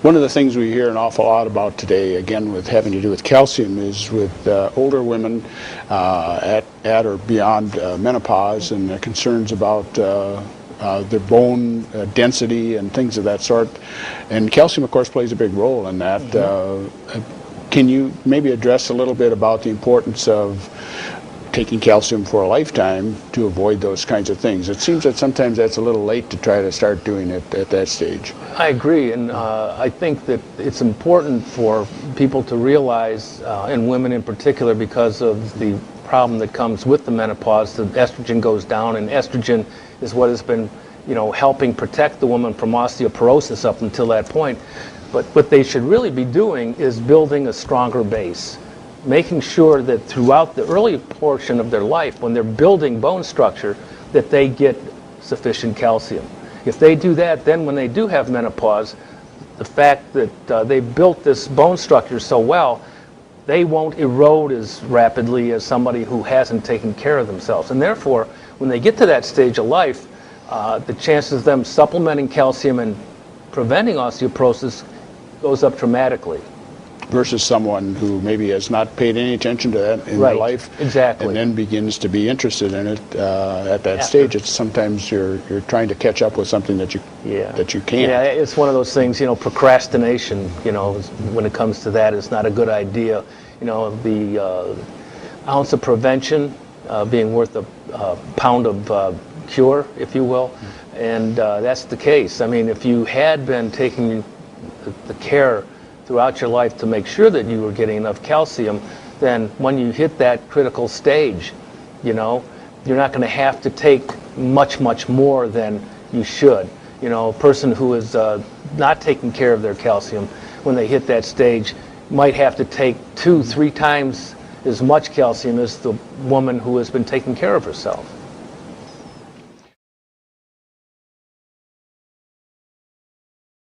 One of the things we hear an awful lot about today, again with having to do with calcium, is with older women at or beyond menopause, and concerns about their bone density and things of that sort. And calcium, of course, plays a big role in that. Can you maybe address a little bit about the importance of taking calcium for a lifetime to avoid those kinds of things? It seems that sometimes that's a little late to try to start doing it at that stage. I agree, and I think that it's important for people to realize, and women in particular, because of the problem that comes with the menopause, the estrogen goes down, and estrogen is what has been, helping protect the woman from osteoporosis up until that point. But what they should really be doing is building a stronger base, making sure that throughout the early portion of their life, when they're building bone structure, that they get sufficient calcium. If they do that, then when they do have menopause, the fact that they built this bone structure so well, they won't erode as rapidly as somebody who hasn't taken care of themselves. And therefore, when they get to that stage of life, the chances of them supplementing calcium and preventing osteoporosis goes up dramatically. Versus someone who maybe has not paid any attention to that in their life, exactly, and then begins to be interested in it at that stage. It's sometimes you're trying to catch up with something that you can't. Yeah, it's one of those things. Procrastination. When it comes to that, is not a good idea. The ounce of prevention being worth a pound of cure, if you will, and that's the case. I mean, if you had been taking the care throughout your life to make sure that you were getting enough calcium, then when you hit that critical stage, you're not going to have to take much more than you should. A person who is not taking care of their calcium, when they hit that stage, might have to take 2-3 times as much calcium as the woman who has been taking care of herself.